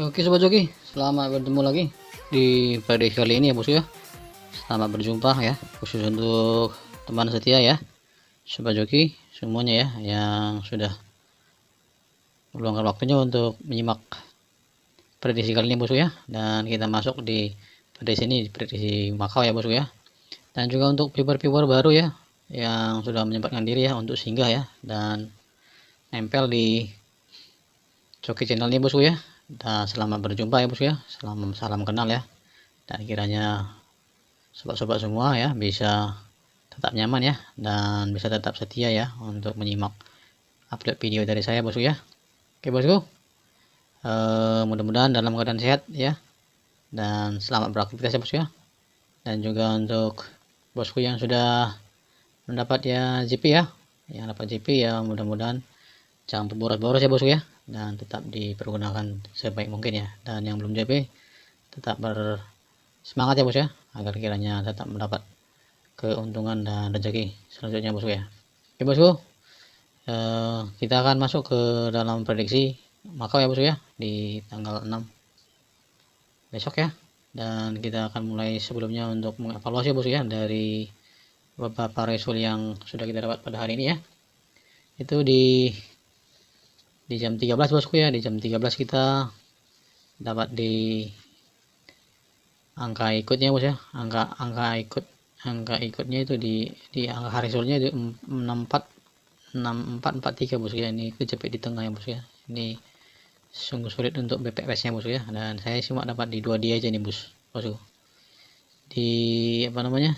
Oke sobat joki, selamat bertemu lagi di prediksi kali ini ya bosku ya. Selamat berjumpa ya, khusus untuk teman setia ya, sobat joki semuanya ya, yang sudah meluangkan waktunya untuk menyimak prediksi kali ini bosku ya. Dan kita masuk di prediksi ini, prediksi Makau ya bosku ya. Dan juga untuk viewer-viewer baru ya, yang sudah menyempatkan diri ya untuk singgah ya, dan nempel di joki channel ini bosku ya. Dan selamat berjumpa ya bosku ya, salam kenal ya, dan kiranya sobat-sobat semua ya bisa tetap nyaman ya, dan bisa tetap setia ya untuk menyimak upload video dari saya bosku ya. Oke bosku, mudah-mudahan dalam keadaan sehat ya, dan selamat beraktivitas ya bosku ya. Dan juga untuk bosku yang sudah mendapat ya JP ya, yang dapat JP ya, mudah-mudahan jangan boros-boros ya bosku ya, dan tetap dipergunakan sebaik mungkin ya. Dan yang belum JP tetap bersemangat ya bos ya, agar kiranya tetap mendapat keuntungan dan rezeki selanjutnya bosku ya. Oke bosku, kita akan masuk ke dalam prediksi Makau ya bosku ya, di tanggal 6 besok ya. Dan kita akan mulai sebelumnya untuk mengevaluasi bosku ya dari beberapa result yang sudah kita dapat pada hari ini ya. Itu di jam 13 bosku ya. Di jam 13 kita dapat di angka ikutnya bos ya, angka ikutnya itu di angka harisulnya itu 6443 bos ya. Ini kejepit di tengah ya bos ya. Ini sungguh sulit untuk BPS nya bos ya, dan saya cuma dapat di 2D aja nih bosku. Di apa namanya,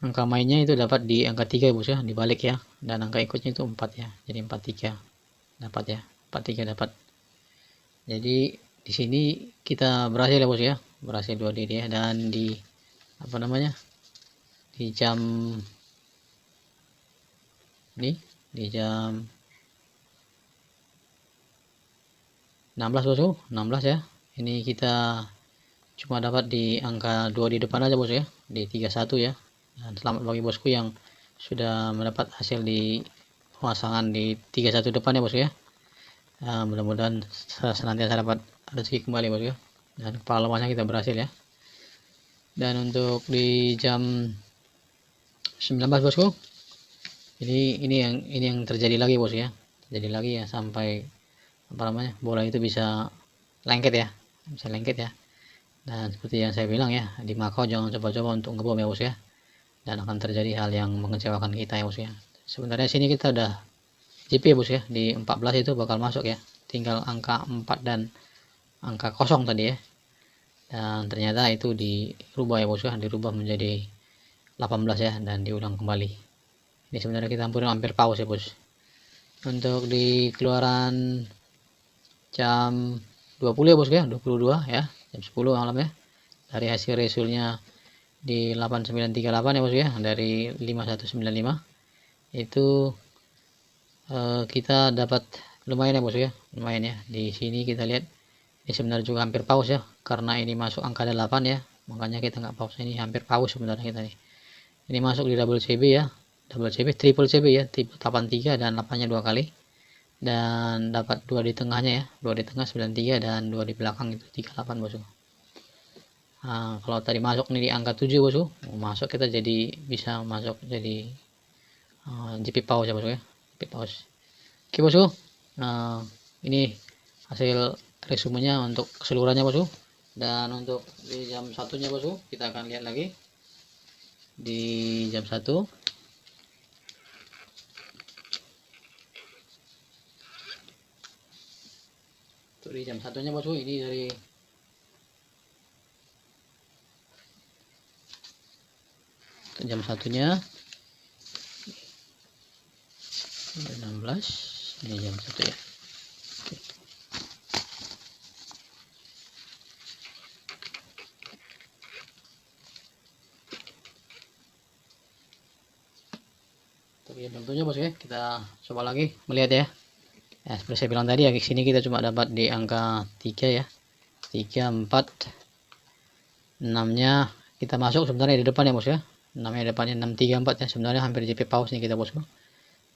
angka mainnya itu dapat di angka 3 bos ya, dibalik ya, dan angka ikutnya itu 4 ya, jadi 43 dapat ya, 43 dapat. Jadi di sini kita berhasil ya bos ya, berhasil 2D ya. Dan di apa namanya, di jam ini, di jam 16 bosku, 16 ya, ini kita cuma dapat di angka 2 di depan aja bos ya, di 31 ya. Dan selamat bagi bosku yang sudah mendapat hasil di pemasangan di 31 depan ya bos ya. Nah, mudah-mudahan senantiasa dapat rezeki kembali bos ya, dan kepala lumasnya kita berhasil ya. Dan untuk di jam 19 bosku, jadi ini yang terjadi lagi bos ya, terjadi lagi ya, sampai apa namanya, bola itu bisa lengket ya, bisa lengket ya. Dan seperti yang saya bilang ya, di Makau jangan coba-coba untuk ngebom ya bos ya, dan akan terjadi hal yang mengecewakan kita ya bos ya. Sebenarnya sini kita udah JP ya bos ya, di 14 itu bakal masuk ya, tinggal angka 4 dan angka kosong tadi ya. Dan ternyata itu dirubah ya bos ya, dirubah menjadi 18 ya, dan diulang kembali. Ini sebenarnya kita hampir pause ya bos. Untuk di keluaran jam 20 ya bos ya, 22 ya, jam 10 malam ya, dari hasil resultnya di 8938 ya bos ya, dari 5195 itu kita dapat lumayan ya bos ya, lumayan ya. Di sini kita lihat ini sebenarnya juga hampir pause ya, karena ini masuk angka 8 ya, makanya kita nggak pause. Ini hampir pause sebenarnya kita nih. Ini masuk di double CB ya, double CB, triple CB ya, tipe 83 dan 8 nya 2 kali, dan dapat 2 di tengahnya ya, 2 di tengah 93, dan 2 di belakang itu 38 bosku. Nah, kalau tadi masuk nih di angka 7 bosku, masuk kita jadi bisa masuk jadi JP pause ya bosku ya, JP pause. Oke bosku, nah ini hasil resumenya untuk keseluruhannya bosku. Dan untuk di jam satunya bosku, kita akan lihat lagi di jam 1. Untuk di jam satunya bosku, ini dari jam satunya 16, ini jam 1 ya. Oke. Tentunya bos ya, kita coba lagi melihat ya. Ya seperti saya bilang tadi ya, di sini kita cuma dapat di angka 3 ya, 3, 4, 6 nya kita masuk sebenarnya di depan ya bos ya, 6 nya depannya 634 ya, sebenarnya hampir JP pause nih kita bosku,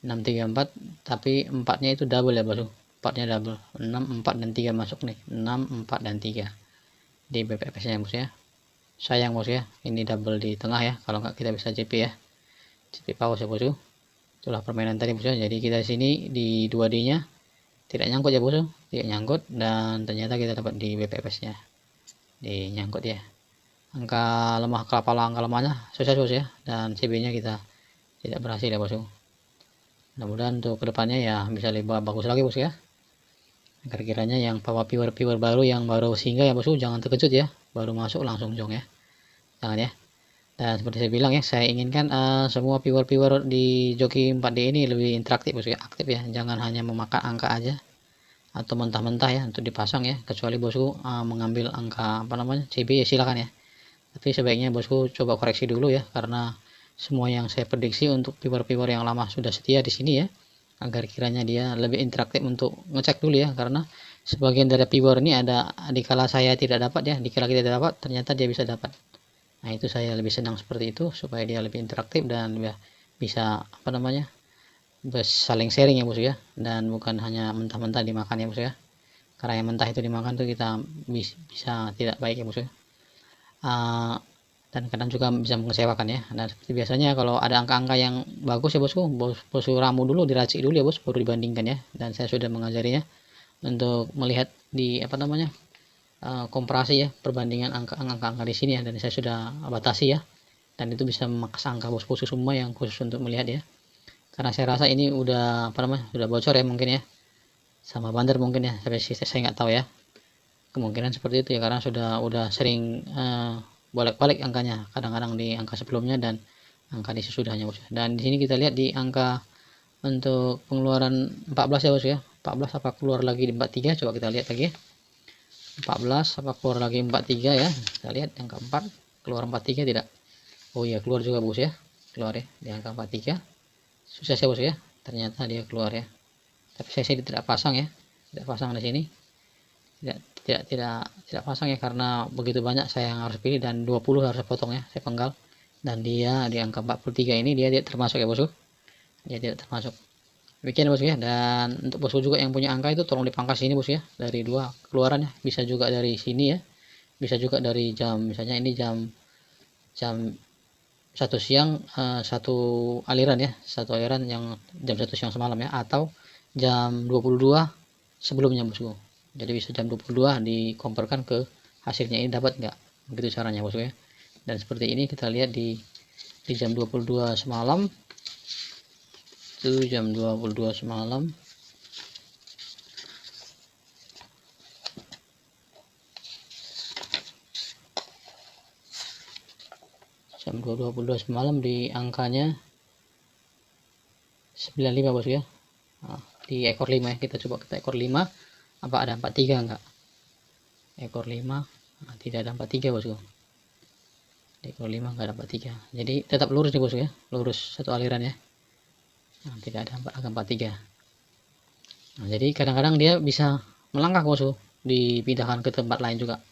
634, tapi 4 nya itu double ya bosku, 4-nya double, 6, 4 dan 3 masuk nih, 6, 4 dan 3 di BPFS nya bos ya. Sayang bos ya, ini double di tengah ya, kalau nggak kita bisa CP ya, CP pause ya bosku. Itulah permainan tadi bos ya. Jadi kita di sini di 2D nya tidak nyangkut ya bos, tidak nyangkut, dan ternyata kita dapat di BPFS nya di nyangkut ya. Angka lemah, kepala angka lemahnya sukses bos ya, dan CB nya kita tidak berhasil ya bosku. Mudah-mudahan untuk kedepannya ya bisa lebih bagus lagi bos ya. Agar kiranya yang power viewer baru yang baru singgah ya bosku, jangan terkejut ya, baru masuk langsung jong ya, jangan ya. Dan seperti saya bilang ya, saya inginkan semua viewer di joki 4D ini lebih interaktif bosku ya, aktif ya, jangan hanya memakan angka aja atau mentah-mentah ya untuk dipasang ya. Kecuali bosku mengambil angka apa namanya CB ya silakan ya, tapi sebaiknya bosku coba koreksi dulu ya, karena semua yang saya prediksi untuk viewer yang lama sudah setia di sini ya, agar kiranya dia lebih interaktif untuk ngecek dulu ya, karena sebagian dari viewer ini ada dikala saya tidak dapat ya, dikala kita tidak dapat ternyata dia bisa dapat. Nah itu saya lebih senang seperti itu, supaya dia lebih interaktif dan ya bisa apa namanya saling sharing ya bos ya, dan bukan hanya mentah-mentah dimakan ya bos ya, karena yang mentah itu dimakan tuh kita bisa tidak baik ya bos ya. Dan kadang juga bisa mengecewakan ya. Dan seperti biasanya kalau ada angka-angka yang bagus ya bosku, bosku ramu dulu, diracik dulu ya bos, baru dibandingkan ya. Dan saya sudah mengajarinya untuk melihat di apa namanya komparasi ya, perbandingan angka-angka di sini ya, dan saya sudah batasi ya, dan itu bisa memakas angka bos-bosku semua yang khusus untuk melihat ya, karena saya rasa ini udah apa namanya sudah bocor ya mungkin ya, sama bandar mungkin ya, tapi saya nggak tahu ya, kemungkinan seperti itu ya, karena udah sering bolak-balik angkanya, kadang-kadang di angka sebelumnya dan angka di sesudahnya bos. Dan di sini kita lihat di angka untuk pengeluaran 14 ya bos ya, 14 apa keluar lagi di 43, coba kita lihat lagi ya, 14 apa keluar lagi 43 ya, kita lihat yang keempat keluar 43 tidak, oh iya keluar juga bos ya, keluar ya di angka 43, sukses ya bos ya, ternyata dia keluar ya, tapi saya tidak pasang ya, tidak pasang di sini, tidak pasang ya, karena begitu banyak saya yang harus pilih dan 20 harus potong ya, saya penggal, dan dia di angka 43 ini dia tidak termasuk ya bosku, dia tidak termasuk. Demikian bosku ya, dan untuk bosku juga yang punya angka itu tolong dipangkas ini bosku ya, dari 2 keluaran ya, bisa juga dari sini ya, bisa juga dari jam, misalnya ini jam 1 siang satu aliran ya, satu aliran yang jam 1 siang semalam ya, atau jam 22 sebelumnya bosku. Jadi bisa jam 22 dikomparkan ke hasilnya ini dapat nggak, begitu caranya bosku ya. Dan seperti ini kita lihat di jam 22 semalam itu, jam 22 semalam jam 22 semalam di angkanya 95 bosku ya. Nah, di ekor 5 ya, kita coba kita ekor 5 apa ada 43 enggak, ekor 5 nah, tidak ada 43 bosku, di ekor 5 enggak ada 43, jadi tetap lurus nih bosku ya, lurus satu aliran ya, nah, tidak ada angka 43. Nah, jadi kadang-kadang dia bisa melangkah bosku, dipindahkan ke tempat lain juga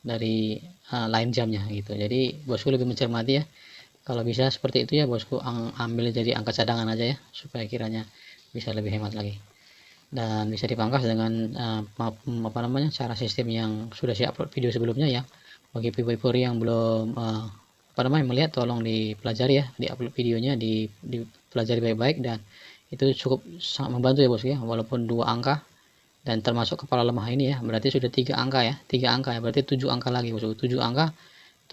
dari lain jamnya gitu, jadi bosku lebih mencermati ya, kalau bisa seperti itu ya bosku, ambil jadi angka cadangan aja ya, supaya kiranya bisa lebih hemat lagi. Dan bisa dipangkas dengan apa namanya cara sistem yang sudah saya upload video sebelumnya ya. Bagi viewer yang belum apa namanya melihat, tolong dipelajari ya, di upload videonya, dipelajari baik-baik, dan itu cukup sangat membantu ya bos ya, walaupun 2 angka dan termasuk kepala lemah ini ya, berarti sudah 3 angka ya, 3 angka ya, berarti 7 angka lagi bos, 7 angka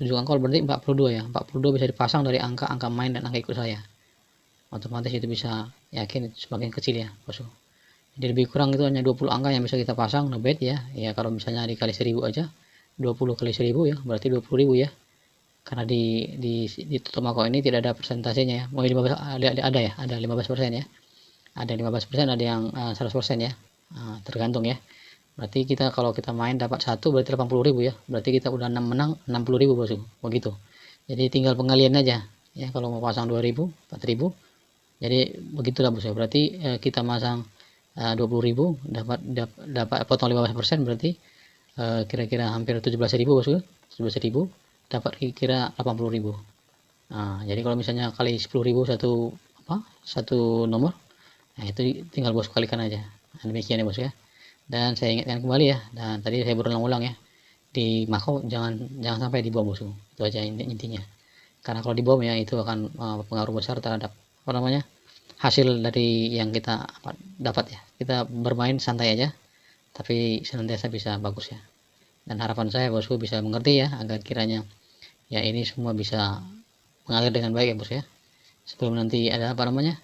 berarti 42 ya, 42 bisa dipasang dari angka-angka main dan angka ikut saya, otomatis itu bisa yakin semakin kecil ya bos. Jadi lebih kurang itu hanya 20 angka yang bisa kita pasang, no bet ya. Ya kalau misalnya dikali 1000 aja, 20 kali 1000 ya, berarti 20.000 ya. Karena di tutup mako ini tidak ada persentasenya ya. Mau 15 ada ya, ada 15% ya. Ada 15%, ada yang 100% ya. Nah, tergantung ya. Berarti kita kalau kita main dapat 1 berarti 80.000 ya. Berarti kita udah menang 60.000 bosku. Begitu. Jadi tinggal pengalian aja. Ya kalau mau pasang 2000, 4000. Jadi begitulah bos ya. Berarti kita masang 20.000 dapat potong 15%, berarti kira-kira hampir 17.000 bosku, 17.000 dapat kira 80.000. Nah, jadi kalau misalnya kali 10.000 satu nomor, nah itu tinggal bos kalikan aja. Nah, demikian ya bos ya. Dan saya ingatkan kembali ya, dan tadi saya berulang-ulang ya, di Makau jangan sampai dibom bosku. Itu aja intinya. Karena kalau dibom ya itu akan pengaruh besar terhadap apa namanya, hasil dari yang kita dapat ya. Kita bermain santai aja, tapi senantiasa bisa bagus ya. Dan harapan saya bosku bisa mengerti ya, agar kiranya ya ini semua bisa mengalir dengan baik ya bos ya. Sebelum nanti ada apa namanya,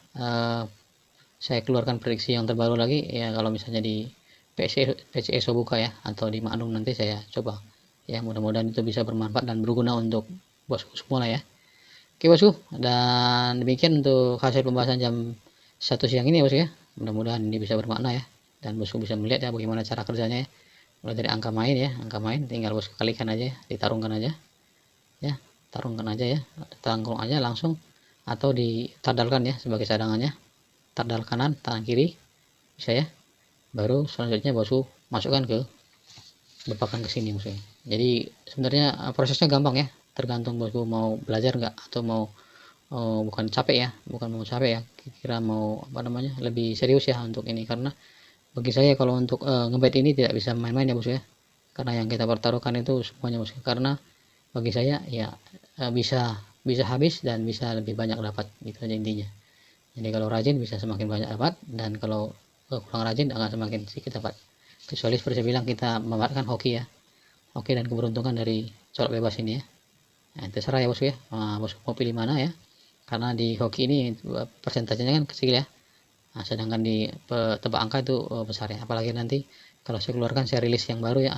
saya keluarkan prediksi yang terbaru lagi ya, kalau misalnya di PCSO buka ya, atau di Maklum nanti saya coba ya, mudah-mudahan itu bisa bermanfaat dan berguna untuk bosku semua lah ya. Oke bosku, dan demikian untuk hasil pembahasan jam 1 siang ini ya bosku ya. Mudah-mudahan ini bisa bermakna ya, dan bosku bisa melihat ya bagaimana cara kerjanya ya. Mulai dari angka main ya, angka main tinggal bosku kalikan aja, ditarungkan aja ya, tarungkan aja ya, tanggung aja langsung, atau ditadalkan ya sebagai cadangannya, tadal kanan tangan kiri bisa ya. Baru selanjutnya bosku masukkan ke bepakan ke sini bosku. Jadi sebenarnya prosesnya gampang ya, tergantung bosku mau belajar nggak, atau mau bukan capek ya, bukan mau capek ya, kira mau apa namanya, lebih serius ya untuk ini. Karena bagi saya kalau untuk ngebet ini tidak bisa main-main ya bosku ya, karena yang kita pertaruhkan itu semuanya bosku. Karena bagi saya ya bisa habis dan bisa lebih banyak dapat, gitu aja intinya. Jadi kalau rajin bisa semakin banyak dapat, dan kalau kurang rajin akan semakin sedikit dapat. Kecuali seperti saya bilang, kita memanfaatkan hoki ya, hoki dan keberuntungan dari colok bebas ini ya. Nah, terserah ya bosku ya, bosku mau pilih mana ya. Karena di hoki ini persentasenya kan kecil ya, nah, sedangkan di tebak angka itu besar ya. Apalagi nanti kalau saya keluarkan, saya rilis yang baru ya,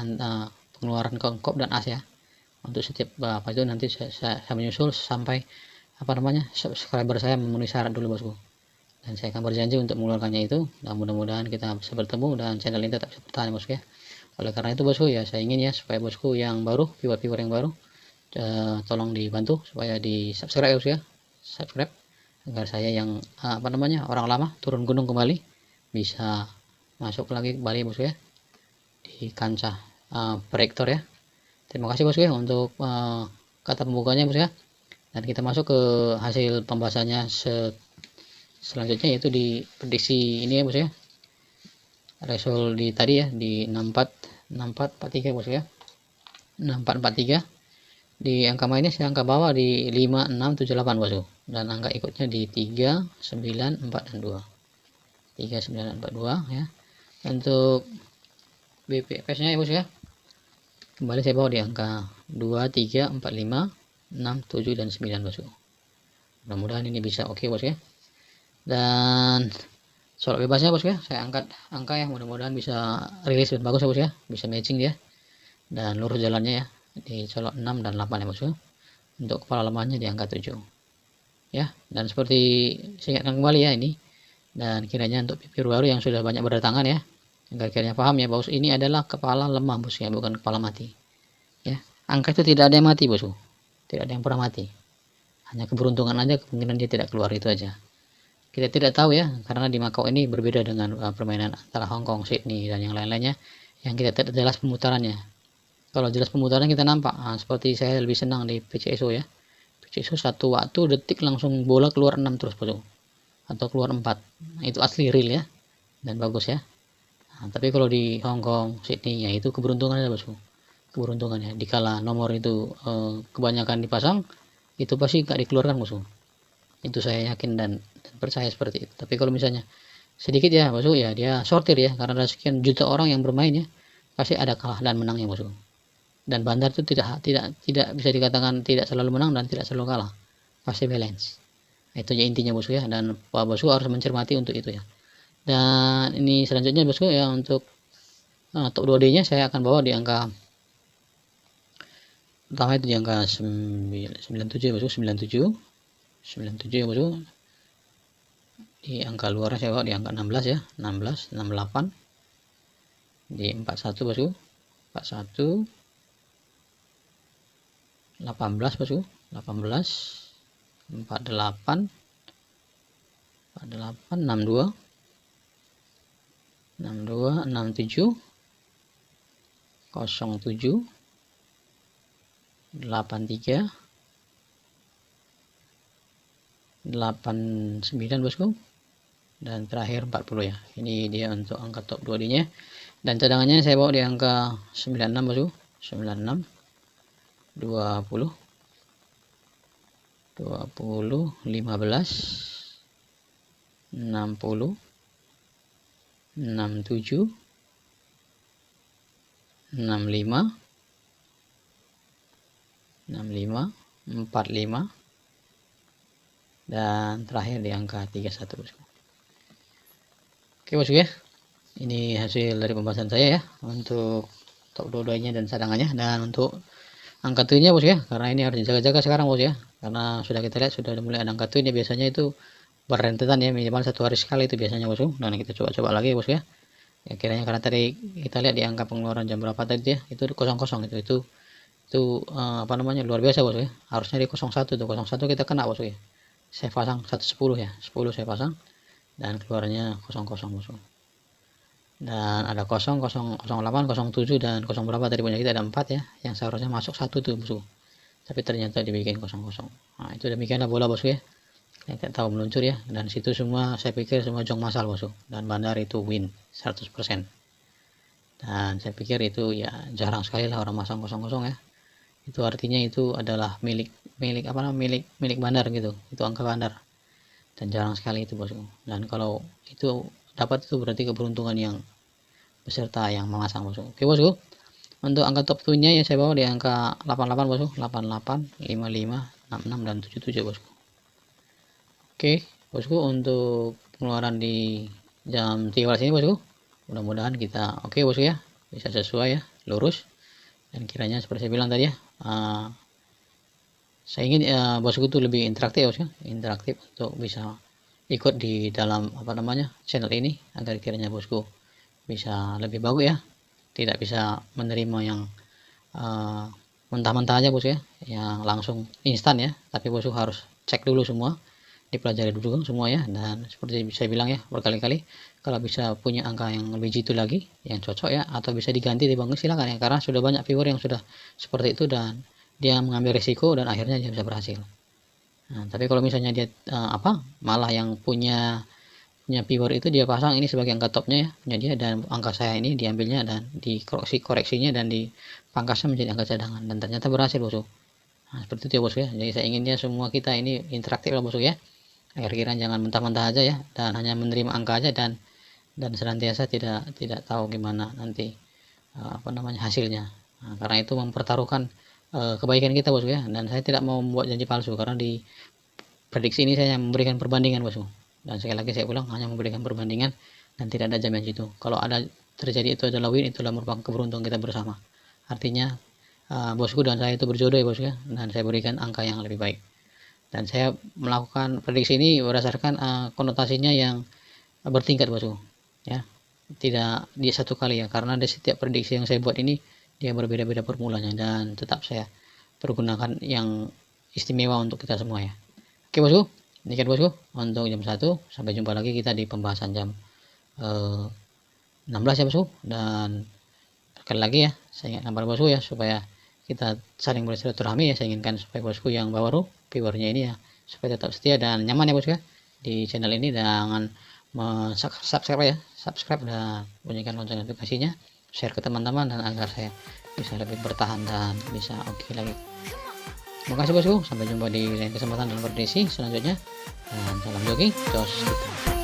pengeluaran kongkop dan as ya. Untuk setiap apa itu nanti saya menyusul sampai apa namanya, subscriber saya memenuhi syarat dulu bosku. Dan saya akan berjanji untuk mengeluarkannya itu, dan mudah-mudahan kita bisa bertemu dan channel ini tetap bisa bertahan bosku ya. Oleh karena itu bosku ya, saya ingin ya supaya bosku yang baru, viewer-viewer yang baru, tolong dibantu supaya di subscribe bosku ya, subscribe, agar saya yang apa namanya, orang lama turun gunung kembali bisa masuk lagi kembali bosku ya di kancah proyektor ya. Terima kasih bosku ya untuk kata pembukanya bosku ya. Dan kita masuk ke hasil pembahasannya selanjutnya, yaitu di prediksi ini ya bos ya, resol di tadi ya, di 6443 bos ya, 6443. Di angka mainnya saya angka bawah di 5678 bos, dan angka ikutnya di 3942 ya. Untuk BPS nya ya bos ya, kembali saya bawa di angka 2 3 4 5 6 7 dan 9 bos. Mudah-mudahan ini bisa oke bos ya. Dan soal bebasnya bos ya, saya angkat angka ya, mudah-mudahan bisa rilis dan bagus ya bos ya, bisa matching dia, dan lurus jalannya ya di colok 6 dan 8 ya bos ya. Untuk kepala lemahnya di angka 7 ya. Dan seperti saya ingatkan kembali ya ini, dan kiranya untuk pipir baru yang sudah banyak berdatangan ya, agar kiranya paham ya bos, ini adalah kepala lemah bos ya, bukan kepala mati ya. Angka itu tidak ada yang mati bos, tidak ada yang pernah mati, hanya keberuntungan aja kemungkinan dia tidak keluar, itu aja. Kita tidak tahu ya, karena di Makau ini berbeda dengan permainan antara Hong Kong, Sydney, dan yang lain-lainnya, yang kita tidak jelas pemutarannya. Kalau jelas pemutaran kita nampak, seperti saya lebih senang di PCSO ya. PCSO satu waktu detik langsung bola keluar 6 terus bro, atau keluar 4. Nah, itu asli real ya, dan bagus ya. Tapi kalau di Hong Kong, Sydney ya, itu keberuntungan ya bosku, keberuntungannya. Dikala nomor itu kebanyakan dipasang, itu pasti nggak dikeluarkan bosku. Itu saya yakin dan percaya seperti itu. Tapi kalau misalnya sedikit ya bosku ya, dia sortir ya, karena ada sekian juta orang yang bermain ya, pasti ada kalah dan menangnya bosku. Dan bandar itu tidak bisa dikatakan tidak selalu menang dan tidak selalu kalah, pasti balance. Itu ya intinya bosku ya, dan Pak bosku harus mencermati untuk itu ya. Dan ini selanjutnya bosku ya, untuk top 2D nya saya akan bawa di angka pertama itu di angka 97 bosku, 97 ya bosku. Di angka luarnya saya bawa di angka 16 ya, 16 68 di 41 bosku, 41 18 bosku, 18 48 62 67 07 83 89 bosku, dan terakhir 40 ya. Ini dia untuk angka top 2D nya. Dan cadangannya saya bawa di angka 96 bosku. 96 20 20 15 60 67 65 65 45 dan terakhir di angka 31 bosku. Oke bosku ya, ini hasil dari pembahasan saya ya untuk top dua-duanya dan cadangannya. Dan untuk angka twinnya bosku ya, karena ini harus dijaga-jaga sekarang bosku ya, karena sudah kita lihat sudah mulai ada angka twinnya, biasanya itu berrentetan ya, minimal 1 hari sekali itu biasanya bosku. Dan kita coba-coba lagi bosku ya. Ya kiranya karena tadi kita lihat di angka pengeluaran jam berapa tadi ya, itu 00 itu apa namanya, luar biasa bosku ya. Harusnya di 01 tuh, 01 kita kena bosku ya. Saya pasang 110 ya, 10 saya pasang dan keluarnya 00 bosku. Dan ada 0 0 08 07 dan 0 berapa tadi punya kita ada 4 ya, yang seharusnya masuk 1 tuh bosku, tapi ternyata dibikin 00. Nah itu demikianlah bola bosku ya, kita tahu meluncur ya. Dan situ semua saya pikir semua jong masal bosku, dan bandar itu win 100%. Dan saya pikir itu ya jarang sekali lah orang masang 00 ya. Itu artinya itu adalah milik apa namanya, milik bandar gitu, itu angka bandar, dan jarang sekali itu bosku. Dan kalau itu dapat itu berarti keberuntungan yang beserta yang memasang bosku. Oke bosku, untuk angka top 2 nya ya saya bawa di angka 88 bosku, 88 55 66 dan 77 bosku. Oke bosku, untuk pengeluaran di jam 13 ini bosku, mudah-mudahan kita oke bosku ya, bisa sesuai ya, lurus. Dan kiranya seperti saya bilang tadi ya, saya ingin bosku itu lebih interaktif bosku, interaktif untuk bisa ikut di dalam apa namanya channel ini, agar kiranya bosku bisa lebih bagus ya, tidak bisa menerima yang mentah-mentah aja bosku ya, yang langsung instan ya. Tapi bosku harus cek dulu semua, dipelajari dulu semua ya. Dan seperti saya bilang ya berkali-kali, kalau bisa punya angka yang lebih jitu lagi yang cocok ya, atau bisa diganti di bank silakan ya, karena sudah banyak viewer yang sudah seperti itu dan dia mengambil risiko dan akhirnya dia bisa berhasil. Nah, tapi kalau misalnya dia malah yang punya viewer itu dia pasang ini sebagai angka topnya ya, punya dia, dan angka saya ini diambilnya dan dikoreksinya dan dipangkasnya menjadi angka cadangan, dan ternyata berhasil bosku. Nah, seperti itu ya bosku ya. Jadi saya inginnya semua kita ini interaktif lah bosku ya, agar kira jangan mentah-mentah aja ya, dan hanya menerima angka aja, dan senantiasa tidak tahu gimana nanti apa namanya hasilnya. Nah, karena itu mempertaruhkan kebaikan kita bosku ya. Dan saya tidak mau membuat janji palsu, karena di prediksi ini saya memberikan perbandingan bosku. Dan sekali lagi saya ulang, hanya memberikan perbandingan dan tidak ada jaminan itu. Kalau ada terjadi itu adalah win, itulah merupakan keberuntungan kita bersama. Artinya bosku dan saya itu berjodoh ya bosku ya, dan saya berikan angka yang lebih baik. Dan saya melakukan prediksi ini berdasarkan konotasinya yang bertingkat bosku ya, tidak di satu kali ya, karena di setiap prediksi yang saya buat ini dia berbeda-beda formulanya, dan tetap saya pergunakan yang istimewa untuk kita semua ya. Oke bosku, demikian bosku untuk jam 1. Sampai jumpa lagi kita di pembahasan jam 16 ya bosku. Dan sekali lagi ya, saya ingat kabar bosku ya, supaya kita saling bersilaturahmi ya. Saya inginkan supaya bosku yang baru viewernya ini ya, supaya tetap setia dan nyaman ya bosku ya di channel ini. Jangan subscribe ya, subscribe dan bunyikan lonceng notifikasinya, share ke teman-teman, dan agar saya bisa lebih bertahan dan bisa oke lagi. Terima kasih bosku, sampai jumpa di lain kesempatan dalam prediksi selanjutnya, dan salam jogging, jos kita.